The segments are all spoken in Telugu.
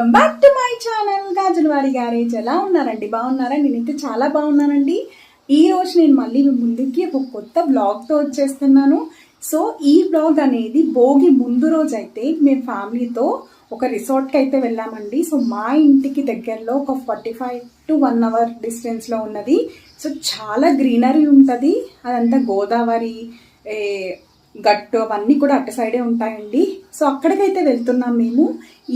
Welcome back to my channel Gajulavadi garage. ఎలా ఉన్నారండి? బాగున్నారా? నేనైతే చాలా బాగున్నానండి. ఈ రోజు నేను మళ్ళీ ముందుకి ఒక కొత్త బ్లాగ్తో వచ్చేస్తున్నాను. సో ఈ బ్లాగ్ అనేది భోగి ముందు రోజు అయితే మేము ఫ్యామిలీతో ఒక రిసార్ట్కి అయితే వెళ్ళామండి. సో మా ఇంటికి దగ్గరలో ఒక 45 to 1 hour డిస్టెన్స్లో ఉన్నది. సో చాలా గ్రీనరీ ఉంటుంది. అదంతా గోదావరి గట్టు అవన్నీ కూడా అటు సైడే ఉంటాయండి. సో అక్కడికైతే వెళ్తున్నాం మేము.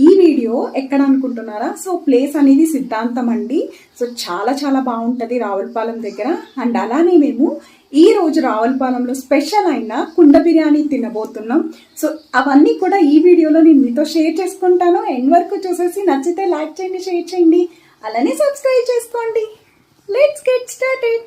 ఈ వీడియో ఎక్కడ అనుకుంటున్నారా? సో ప్లేస్ అనేది సిద్ధాంతం అండి. సో చాలా చాలా బాగుంటుంది రావులపాలెం దగ్గర. అండ్ అలానే మేము ఈ రోజు రావులపాలెంలో స్పెషల్ అయిన కుండ బిర్యానీ తినబోతున్నాం. సో అవన్నీ కూడా ఈ వీడియోలో నేను మీతో షేర్ చేసుకుంటాను. ఎండ్ వరకు చూసేసి నచ్చితే లైక్ చేయండి, షేర్ చేయండి, అలానే సబ్స్క్రైబ్ చేసుకోండి. Let's get started.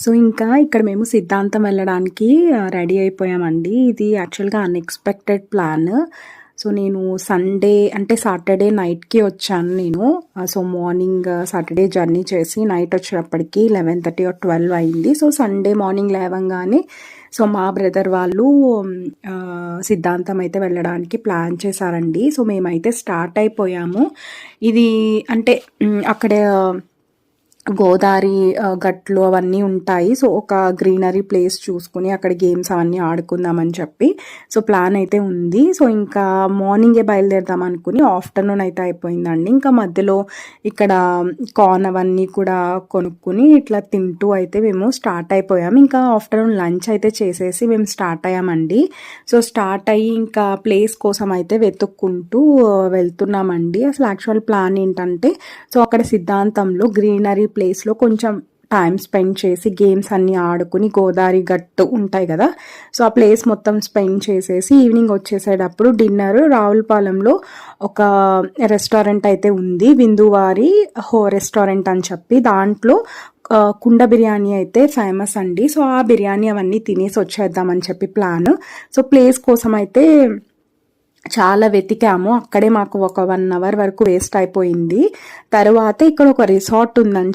సో ఇంకా ఇక్కడ మేము సిద్ధాంతం వెళ్ళడానికి రెడీ అయిపోయామండి. ఇది యాక్చువల్గా అన్ఎక్స్పెక్టెడ్ ప్లాన్. సో నేను సాటర్డే నైట్కి వచ్చాను నేను. సో మార్నింగ్ సాటర్డే జర్నీ చేసి నైట్ వచ్చేటప్పటికి 11:30 or 12 అయింది. సో సండే మార్నింగ్ లేవంగానే సో మా బ్రదర్ వాళ్ళు సిద్ధాంతం అయితే వెళ్ళడానికి ప్లాన్ చేశారండి. సో మేమైతే స్టార్ట్ అయిపోయాము. ఇది అంటే అక్కడ గోదావరి గట్లు అవన్నీ ఉంటాయి. సో ఒక గ్రీనరీ ప్లేస్ చూసుకుని అక్కడ గేమ్స్ అవన్నీ ఆడుకుందామని చెప్పి సో ప్లాన్ అయితే ఉంది. సో ఇంకా మార్నింగే బయలుదేరదాం అనుకుని ఆఫ్టర్నూన్ అయితే అయిపోయిందండి. ఇంకా మధ్యలో ఇక్కడ కార్న్ అవన్నీ కూడా కొనుక్కుని ఇట్లా తింటూ అయితే మేము స్టార్ట్ అయిపోయాం. ఇంకా ఆఫ్టర్నూన్ లంచ్ అయితే చేసేసి మేము స్టార్ట్ అయ్యామండి. సో స్టార్ట్ అయ్యి ఇంకా ప్లేస్ కోసం అయితే వెతుక్కుంటూ వెళ్తున్నామండి. అసలు యాక్చువల్ ప్లాన్ ఏంటంటే సో అక్కడ సిద్ధాంతంలో గ్రీనరీ ప్లేస్లో కొంచెం టైం స్పెండ్ చేసి గేమ్స్ అన్నీ ఆడుకుని గోదావరి గట్టు ఉంటాయి కదా, సో ఆ ప్లేస్ మొత్తం స్పెండ్ చేసేసి ఈవినింగ్ వచ్చేసేటప్పుడు డిన్నర్ రావులపాలెంలో ఒక రెస్టారెంట్ అయితే ఉంది, విందువారి రెస్టారెంట్ అని చెప్పి. దాంట్లో కుండ బిర్యానీ అయితే ఫేమస్ అండి. సో ఆ బిర్యానీ అవన్నీ తినేసి వచ్చేద్దామని చెప్పి ప్లాన్. సో ప్లేస్ కోసం అయితే చాలా వెతికాము. అక్కడే మాకు ఒక 1 hour వరకు వేస్ట్ అయిపోయింది. తర్వాత ఇక్కడ ఒక రిసార్ట్ ఉందని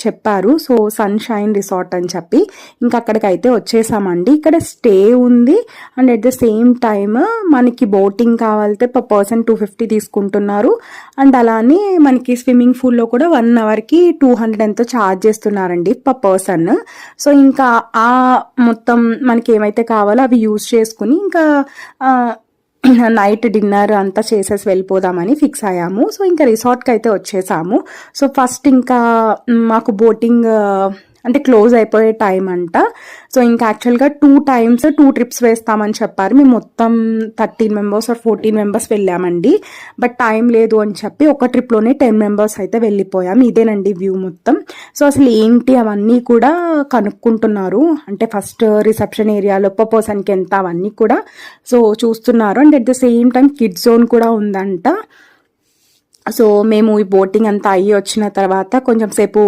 చెప్పారు. సో సన్షైన్ రిసార్ట్ అని చెప్పి ఇంకా అక్కడికైతే వచ్చేసామండి. ఇక్కడ స్టే ఉంది and at the same time మనకి బోటింగ్ కావాలంటే per person 250 తీసుకుంటున్నారు. అండ్ అలానే మనకి స్విమ్మింగ్ పూల్లో కూడా 1 hourకి 200 ఎంతో ఛార్జ్ చేస్తున్నారండి per person. సో ఇంకా ఆ మొత్తం మనకి ఏమైతే కావాలో అవి యూజ్ చేసుకుని ఇంకా నైట్ డిన్నర్ అంతా చేసేసి వెళ్ళిపోదామని ఫిక్స్ అయ్యాము. సో ఇంకా రిసార్ట్కి అయితే వచ్చేసాము. సో ఫస్ట్ ఇంకా మాకు బోటింగ్ అంటే క్లోజ్ అయిపోయే టైం అంట. సో ఇంకా యాక్చువల్గా 2 trips వేస్తామని చెప్పారు. మేము మొత్తం 13 members or 14 members వెళ్ళామండి. బట్ టైం లేదు అని చెప్పి ఒక ట్రిప్లోనే 10 members అయితే వెళ్ళిపోయాం. ఇదేనండి వ్యూ మొత్తం. సో అసలు ఏంటి అవన్నీ కూడా కనుక్కుంటున్నారు. అంటే ఫస్ట్ రిసెప్షన్ ఏరియాలో per personకి ఎంత అవన్నీ కూడా సో చూస్తున్నారు. And at the same time kids zone కూడా ఉందంట. సో మేము ఈ బోటింగ్ అంతా అయ్యి వచ్చిన తర్వాత కొంచెం సేపు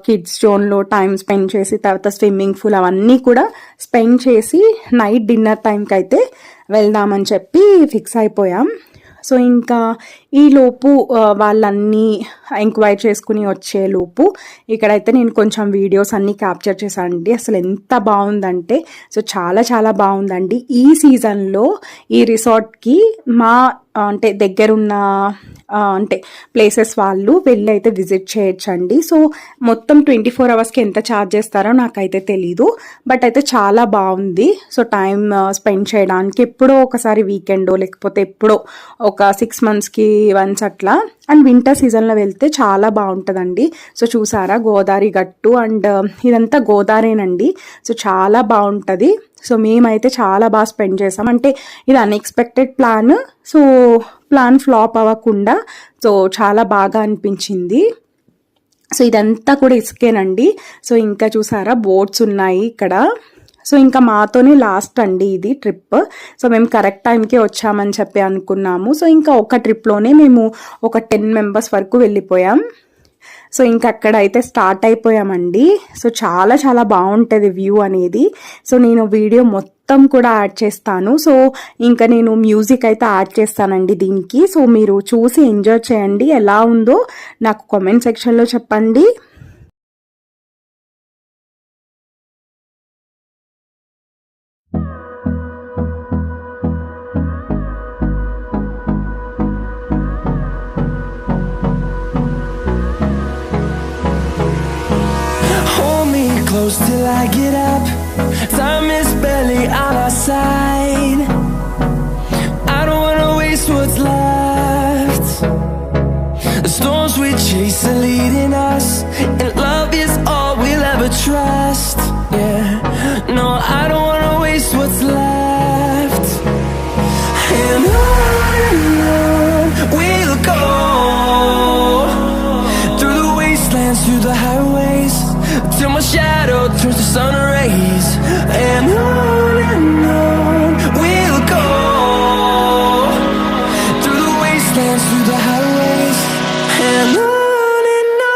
కిడ్స్ జోన్లో టైం స్పెండ్ చేసి తర్వాత స్విమ్మింగ్ పూల్ అవన్నీ కూడా స్పెండ్ చేసి నైట్ డిన్నర్ టైంకి అయితే వెళ్దామని చెప్పి ఫిక్స్ అయిపోయాం. సో ఇంకా ఈలోపు వాళ్ళన్నీ ఎంక్వైరీ చేసుకుని వచ్చేలోపు ఇక్కడైతే నేను కొంచెం వీడియోస్ అన్నీ క్యాప్చర్ చేశానండి. అసలు ఎంత బాగుందంటే సో చాలా చాలా బాగుందండి. ఈ సీజన్లో ఈ రిసార్ట్కి మా అంటే దగ్గరున్న అంటే ప్లేసెస్ వాళ్ళు వెళ్ళి అయితే విజిట్ చేయొచ్చండి. సో మొత్తం 24 hours ఎంత ఛార్జ్ చేస్తారో నాకైతే తెలీదు. బట్ అయితే చాలా బాగుంది. సో టైం స్పెండ్ చేయడానికి ఎప్పుడో ఒకసారి వీకెండో లేకపోతే ఎప్పుడో ఒక 6 monthsకి వన్స్ అట్లా. అండ్ వింటర్ సీజన్లో వెళ్తే చాలా బాగుంటుందండి. సో చూసారా గోదావరి గట్టు అండ్ ఇదంతా గోదావరేనండి. సో చాలా బాగుంటుంది. సో మేమైతే చాలా బాగా స్పెండ్ చేసాం. అంటే ఇది unexpected plan. So plan flop అవ్వకుండా సో చాలా బాగా అనిపించింది. సో ఇదంతా కూడా ఇసుకేనండి. సో ఇంకా చూసారా బోట్స్ ఉన్నాయి ఇక్కడ. సో ఇంకా మాతోనే లాస్ట్ అండి ఇది ట్రిప్. సో మేము కరెక్ట్ టైంకే వచ్చామని చెప్పి అనుకున్నాము. సో ఇంకా ఒక ట్రిప్లోనే మేము ఒక 10 members వరకు వెళ్ళిపోయాం. సో ఇంకా అక్కడ అయితే స్టార్ట్ అయిపోయామండి. సో చాలా చాలా బాగుంటుంది వ్యూ అనేది. సో నేను వీడియో మొత్తం కూడా యాడ్ చేస్తాను. సో ఇంకా నేను మ్యూజిక్ అయితే యాడ్ చేస్తానండి దీనికి. సో మీరు చూసి ఎంజాయ్ చేయండి. ఎలా ఉందో నాకు కామెంట్ సెక్షన్లో చెప్పండి. close till I get up. Time is barely on our side. I don't wanna waste what's left. The storms we chase are leading us, and love is all we'll ever trust. Yeah, no, I don't wanna waste what's left. And on we'll go, through the wastelands, through the highways, till my shadow turns to sun rays. And on we'll go, through the wastelands, through the highways, and on we'll go.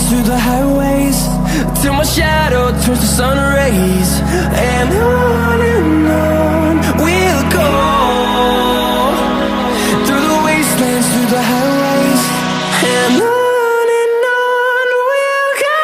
Through the highways, till my shadow turns to sun rays. And on we'll go, through the wastelands, through the highways, and on we'll go.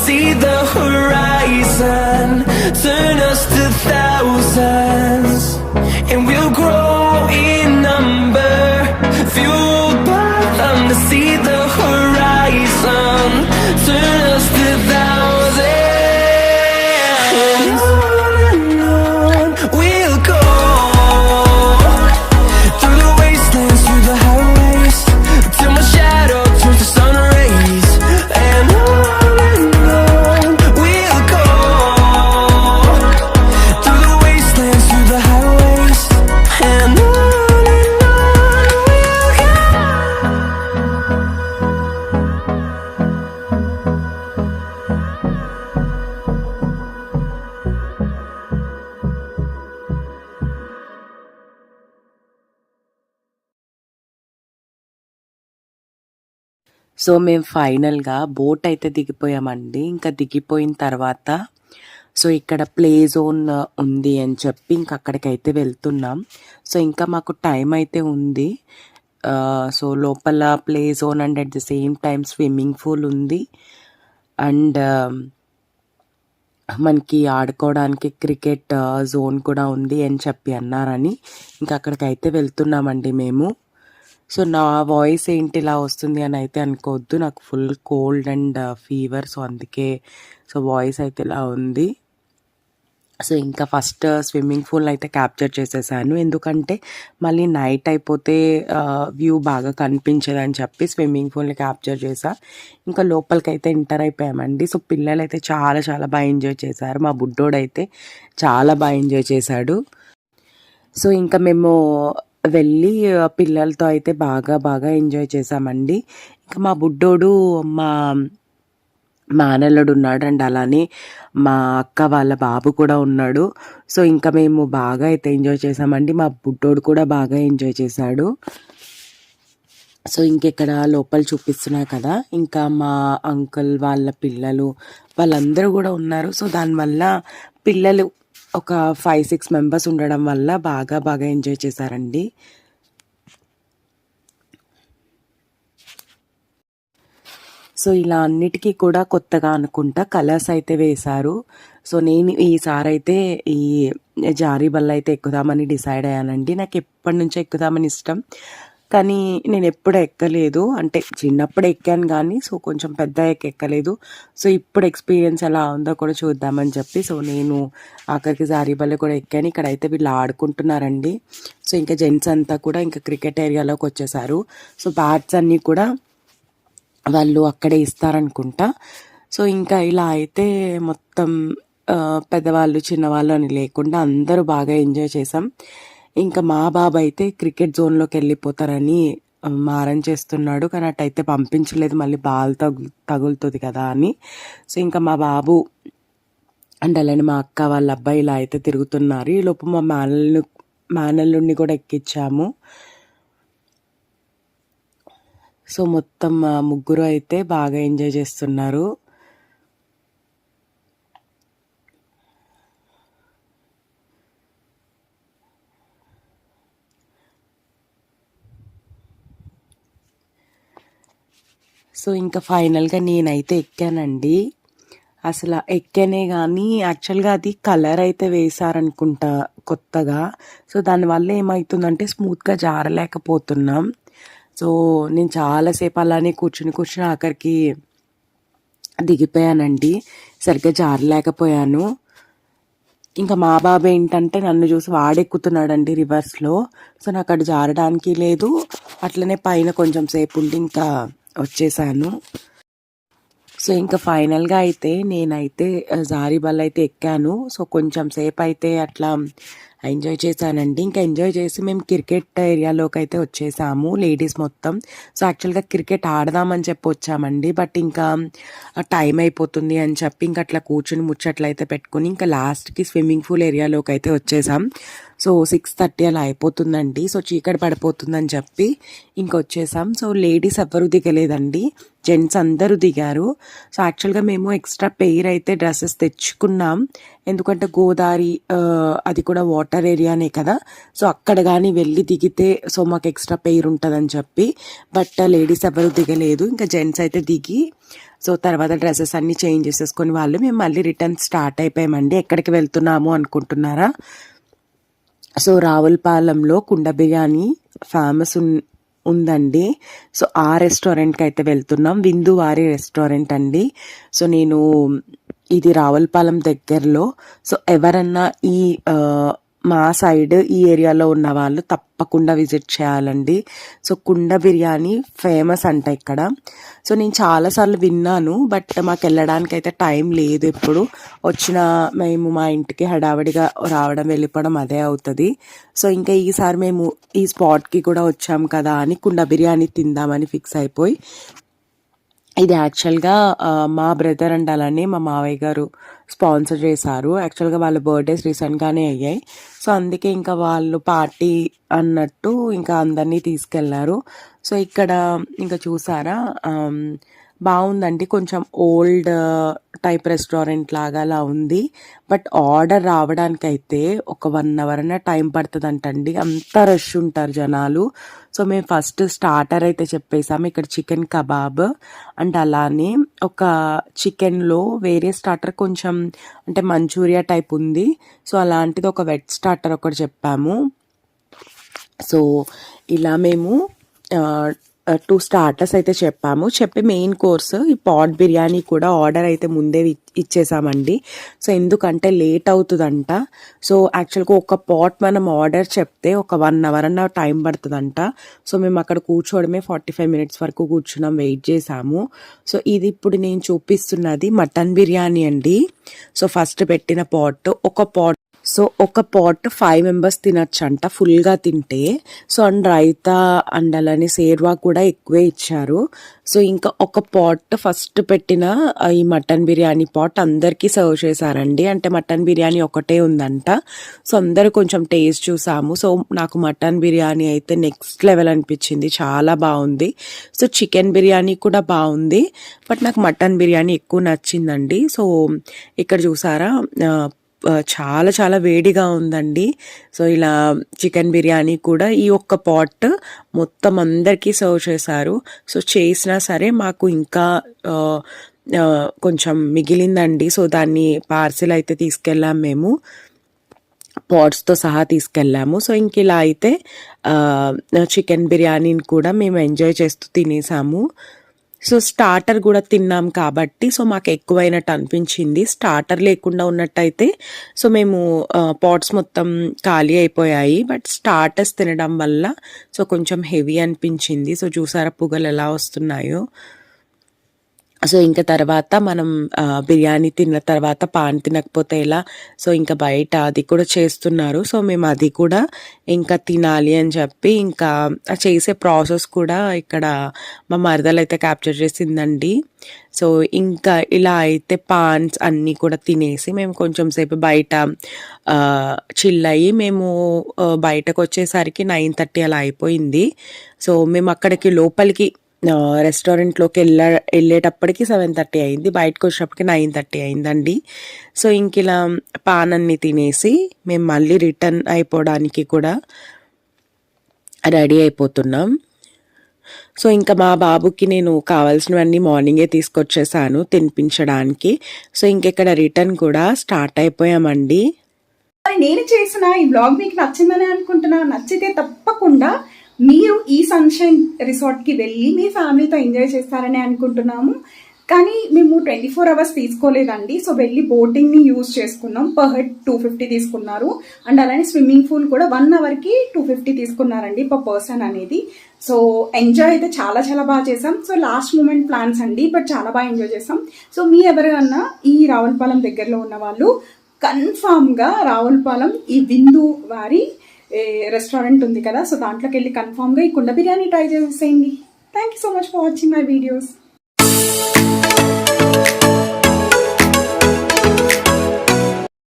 See the horizon, turn us to thousands, and we'll grow in number, fueled by them to see the horizon, turn us to thousands. And on we'll go, through the wastelands, through the highways, till my shadow turns to sun rays. And on so మేము ఫైనల్‌గా బోట్ అయితే దిగిపోయామండి. ఇంకా దిగిపోయిన తర్వాత సో ఇక్కడ ప్లే జోన్ ఉంది అని చెప్పి ఇంకా అక్కడికైతే వెళ్తున్నాం. సో ఇంకా మాకు టైం అయితే ఉంది. సో లోపల play zone and at the same time swimming pool ఉంది. అండ్ మనకి ఆడుకోవడానికి క్రికెట్ జోన్ కూడా ఉంది అని చెప్పి అన్నారని ఇంకా అక్కడికైతే వెళ్తున్నామండి మేము. సో నా వాయిస్ ఏంటి ఇలా వస్తుంది అని అయితే అనుకోవద్దు, నాకు full cold and fever. So అందుకే సో వాయిస్ అయితే ఇలా ఉంది. సో ఇంకా ఫస్ట్ స్విమ్మింగ్ పూల్ అయితే క్యాప్చర్ చేసేసాను, ఎందుకంటే మళ్ళీ నైట్ అయిపోతే వ్యూ బాగా కనిపించదని చెప్పి స్విమ్మింగ్ పూల్ని క్యాప్చర్ చేసా. ఇంకా లోపలికి అయితే ఎంటర్ అయిపోయామండి. సో పిల్లలు అయితే చాలా చాలా బాగా ఎంజాయ్ చేశారు. మా బుడ్డోడైతే చాలా బాగా ఎంజాయ్ చేశాడు. సో ఇంకా మేము వెళ్ళి పిల్లలతో అయితే బాగా బాగా ఎంజాయ్ చేసామండి. ఇంకా మా బుడ్డోడు మా మేనల్లుడు ఉన్నాడు అండ్ అలానే మా అక్క వాళ్ళ బాబు కూడా ఉన్నాడు. సో ఇంకా మేము బాగా అయితే ఎంజాయ్ చేసామండి. మా బుడ్డోడు కూడా బాగా ఎంజాయ్ చేశాడు. సో ఇంకెక్కడ లోపల చూపిస్తున్నా కదా, ఇంకా మా అంకుల్ వాళ్ళ పిల్లలు వాళ్ళందరూ కూడా ఉన్నారు. సో దానివల్ల పిల్లలు ఒక 5-6 మెంబర్స్ ఉండడం వల్ల బాగా బాగా ఎంజాయ్ చేశారండి. సో ఇలా అన్నిటికీ కూడా కొత్తగా అనుకుంటా కలర్స్ అయితే వేశారు. సో నేను ఈసారి అయితే ఈ జారీ బల్ల అయితే ఎక్కుదామని డిసైడ్ అయ్యానండి. నాకు ఎప్పటి నుంచో ఎక్కుదామని ఇష్టం, కానీ నేను ఎప్పుడు ఎక్కలేదు. అంటే చిన్నప్పుడు ఎక్కాను కానీ సో కొంచెం పెద్ద ఎక్కలేదు. సో ఇప్పుడు ఎక్స్పీరియన్స్ ఎలా ఉందో కూడా చూద్దామని చెప్పి సో నేను ఆఖరికి జారీ బల్ల కూడా ఎక్కాను. ఇక్కడైతే వీళ్ళు ఆడుకుంటున్నారండి. సో ఇంకా జెంట్స్ అంతా కూడా ఇంకా క్రికెట్ ఏరియాలోకి వచ్చేసారు. సో బ్యాట్స్ అన్నీ కూడా వాళ్ళు అక్కడే ఇస్తారనుకుంటా. సో ఇంకా ఇలా అయితే మొత్తం పెద్దవాళ్ళు చిన్నవాళ్ళు అని లేకుండా అందరూ బాగా ఎంజాయ్ చేసాం. ఇంకా మా బాబు అయితే క్రికెట్ జోన్లోకి వెళ్ళిపోతారని మారం చేస్తున్నాడు, కానీ అట్టయితే పంపించలేదు, మళ్ళీ బాల్ తగులుతుంది కదా అని. సో ఇంకా మా బాబు అండ్ అలానే మా అక్క వాళ్ళ అబ్బాయి ఇలా అయితే తిరుగుతున్నారు. ఈ లోపు మా మేనల్లుడిని కూడా ఎక్కించాము. సో మొత్తం ముగ్గురు అయితే బాగా ఎంజాయ్ చేస్తున్నారు. సో ఇంకా ఫైనల్గా నేనైతే ఎక్కానండి. అసలు ఎక్కనే కానీ యాక్చువల్గా అది కలర్ అయితే వేశారనుకుంటా కొత్తగా. సో దానివల్ల ఏమవుతుందంటే స్మూత్గా జారలేకపోతున్నాం. సో నేను చాలాసేపు అలానే కూర్చుని ఆఖరికి దిగిపోయానండి, సరిగ్గా జారలేకపోయాను. ఇంకా మా బాబు ఏంటంటే నన్ను చూసి వాడెక్కుతున్నాడండి రివర్స్లో. సో నాకు అటు జారడానికి లేదు, అట్లనే పైన కొంచెం సేపు ఉండి ఇంకా వచ్చేసాను. సో ఇంకా ఫైనల్గా అయితే నేనైతే జారీ బల్ల అయితే ఎక్కాను. సో కొంచెం సేపు అయితే అట్లా ఎంజాయ్ చేశానండి. ఇంకా ఎంజాయ్ చేసి మేము క్రికెట్ ఏరియాలోకి అయితే వచ్చేసాము లేడీస్ మొత్తం. సో యాక్చువల్గా క్రికెట్ ఆడదామని చెప్పి వచ్చామండి, బట్ ఇంకా టైం అయిపోతుంది అని చెప్పి ఇంకా అట్లా కూర్చుని ముచ్చట్లయితే పెట్టుకుని ఇంకా లాస్ట్కి స్విమ్మింగ్ పూల్ ఏరియాలోకి అయితే వచ్చేసాం. సో 6:30 అలా అయిపోతుందండి. సో చీకటి పడిపోతుందని చెప్పి ఇంకొచ్చేసాం. సో లేడీస్ ఎవ్వరూ దిగలేదండి, జెంట్స్ అందరూ దిగారు. సో యాక్చువల్గా మేము ఎక్స్ట్రా పెయిర్ అయితే డ్రెస్సెస్ తెచ్చుకున్నాం, ఎందుకంటే గోదావరి అది కూడా వాటర్ ఏరియానే కదా. సో అక్కడ కానీ వెళ్ళి దిగితే సో మాకు ఎక్స్ట్రా పెయిర్ ఉంటుందని చెప్పి, బట్ లేడీస్ ఎవరు దిగలేదు. ఇంకా జెంట్స్ అయితే దిగి సో తర్వాత డ్రెస్సెస్ అన్నీ చేంజ్ చేసేసుకొని వాళ్ళు మేము మళ్ళీ రిటర్న్ స్టార్ట్ అయిపోయామండి. ఎక్కడికి వెళ్తున్నాము అనుకుంటున్నారా? సో రావులపాలెంలో కుండ బిర్యానీ ఫేమస్ ఉందండి. సో ఆ రెస్టారెంట్కి అయితే వెళ్తున్నాం, విందువారి రెస్టారెంట్ అండి. సో నేను ఇది రావులపాలెం దగ్గరలో. సో ఎవరన్నా ఈ మా సైడ్ ఈ ఏరియాలో ఉన్న వాళ్ళు తప్పకుండా విజిట్ చేయాలండి. సో కుండ బిర్యానీ ఫేమస్ అంట ఇక్కడ. సో నేను చాలాసార్లు విన్నాను, బట్ మాకు వెళ్ళడానికి అయితే టైం లేదు. ఎప్పుడు వచ్చినా మేము మా ఇంటికి హడావిడిగా రావడం వెళ్ళిపోవడం అదే అవుతుంది. సో ఇంకా ఈసారి మేము ఈ స్పాట్కి కూడా వచ్చాం కదా అని కుండ బిర్యానీ తిందామని ఫిక్స్ అయిపోయి, ఇది యాక్చువల్గా మా బ్రదర్ అండ్ అలానే మా మావయ్య గారు స్పాన్సర్ చేశారు. యాక్చువల్గా వాళ్ళ బర్త్డేస్ రీసెంట్గానే అయ్యాయి. సో అందుకే ఇంకా వాళ్ళు పార్టీ అన్నట్టు ఇంకా అందరినీ తీసుకెళ్లారు. సో ఇక్కడ ఇంకా చూసారా, బాగుందండి, కొంచెం ఓల్డ్ టైప్ రెస్టారెంట్ లాగా అలా ఉంది. బట్ ఆర్డర్ రావడానికైతే ఒక 1 hour అన్న టైం పడుతుంది అంటండి, అంత రష్ ఉంటారు జనాలు. సో మేము ఫస్ట్ స్టార్టర్ అయితే చెప్పేసాము, ఇక్కడ చికెన్ కబాబ్ అండ్ అలానే ఒక చికెన్లో వేరే స్టార్టర్ కొంచెం అంటే మంచూరియా టైప్ ఉంది. సో అలాంటిది ఒక వెజ్ స్టార్టర్ ఒకటి చెప్పాము. సో ఇలా మేము 2 స్టార్టర్స్ అయితే చెప్పి మెయిన్ కోర్స్ ఈ పాట్ బిర్యానీ కూడా ఆర్డర్ అయితే ముందే ఇచ్చేసామండి. సో ఎందుకంటే లేట్ అవుతుందంట. సో యాక్చువల్గా ఒక పాట్ మనం ఆర్డర్ చెప్తే ఒక 1 hour అన్న టైం పడుతుందంట. సో మేము అక్కడ కూర్చోవడమే 45 minutes వరకు కూర్చున్నాం, వెయిట్ చేసాము. సో ఇది ఇప్పుడు నేను చూపిస్తున్నది మటన్ బిర్యానీ అండి. సో ఫస్ట్ పెట్టిన పాట్ ఒక పాట్ 5 members తినచ్చంట ఫుల్గా తింటే. సో అండ్ రైతా అండ్ అలానే సేర్వా కూడా ఎక్కువే ఇచ్చారు. సో ఇంకా ఒక పాట్ ఫస్ట్ పెట్టిన ఈ మటన్ బిర్యానీ పాట్ అందరికీ సర్వ్ చేశారండి. అంటే మటన్ బిర్యానీ ఒకటే ఉందంట. సో అందరూ కొంచెం టేస్ట్ చూసాము. సో నాకు మటన్ బిర్యానీ అయితే నెక్స్ట్ లెవెల్ అనిపించింది, చాలా బాగుంది. సో చికెన్ బిర్యానీ కూడా బాగుంది, బట్ నాకు మటన్ బిర్యానీ ఎక్కువ నచ్చిందండి. సో ఇక్కడ చూసారా, చాలా చాలా వేడిగా ఉందండి. సో ఇలా చికెన్ బిర్యానీ కూడా ఈ ఒక్క పాట్ మొత్తం అందరికీ సర్వ్ చేశారు. సో చేసినా సరే మాకు ఇంకా కొంచెం మిగిలిందండి. సో దాన్ని పార్సిల్ అయితే తీసుకెళ్ళాం మేము, పాట్స్తో సహా తీసుకెళ్ళాము. సో ఇంక ఇలా అయితే చికెన్ బిర్యానీని కూడా మేము ఎంజాయ్ చేస్తూ తినేసాము. సో స్టార్టర్ కూడా తిన్నాం కాబట్టి సో మాకు ఎక్కువైనట్టు అనిపించింది. స్టార్టర్ లేకుండా ఉన్నట్టయితే సో మేము పాట్స్ మొత్తం ఖాళీ అయిపోయాయి. బట్ స్టార్టర్స్ తినడం వల్ల సో కొంచెం హెవీ అనిపించింది. సో చూసారా పొగలు ఎలా వస్తున్నాయో. సో ఇంకా తర్వాత మనం బిర్యానీ తిన్న తర్వాత పాన్ తినకపోతే ఎలా, సో ఇంకా బయట అది కూడా చేస్తున్నారు. సో మేము అది కూడా ఇంకా తినాలి అని చెప్పి ఇంకా చేసే ప్రాసెస్ కూడా ఇక్కడ మా మరదలు అయితే క్యాప్చర్ చేసిందండి. సో ఇంకా ఇలా అయితే పాన్స్ అన్నీ కూడా తినేసి మేము కొంచెం సేపు బయట చిల్ అయ్యి మేము బయటకు వచ్చేసరికి 9:30 అలా అయిపోయింది. సో మేము అక్కడికి లోపలికి రెస్టారెంట్లోకి వెళ్ళేటప్పటికి 7:30 అయింది, బయటకు వచ్చేటప్పటికి 9:30 అయిందండి. సో ఇంక ఇలా పాన్ అన్ని తినేసి మేము మళ్ళీ రిటర్న్ అయిపోవడానికి కూడా రెడీ అయిపోతున్నాం. సో ఇంకా మా బాబుకి నేను కావాల్సినవన్నీ మార్నింగే తీసుకొచ్చేసాను తినిపించడానికి. సో ఇంకెక్కడ రిటర్న్ కూడా స్టార్ట్ అయిపోయామండి. నేను చేసిన ఈ బ్లాగ్ మీకు నచ్చిందని అనుకుంటున్నా. నచ్చితే తప్పకుండా మీరు ఈ సన్షైన్ రిసార్ట్కి వెళ్ళి మీ ఫ్యామిలీతో ఎంజాయ్ చేస్తారని అనుకుంటున్నాము. కానీ మేము 24 hours తీసుకోలేదండి. సో వెళ్ళి బోటింగ్ని యూజ్ చేసుకున్నాం. పర్ హెడ్ 250 తీసుకున్నారు. అండ్ అలానే స్విమ్మింగ్ పూల్ కూడా 1 hourకి 250 తీసుకున్నారండి పర్ పర్సన్ అనేది. సో ఎంజాయ్ అయితే చాలా చాలా బాగా చేసాం. సో లాస్ట్ మూమెంట్ ప్లాన్స్ అండి, బట్ చాలా బాగా ఎంజాయ్ చేసాం. సో మీ ఎవరికన్నా ఈ రావులపాలెం దగ్గరలో ఉన్న వాళ్ళు కన్ఫామ్గా రావులపాలెం ఈ విందు వారి రెస్టారెంట్ ఉంది కదా, సో దాంట్లోకి వెళ్ళి కన్ఫామ్గా ఈ కుండ బిర్యానీ ట్రై చేసేయండి. Thank you so much for watching my videos.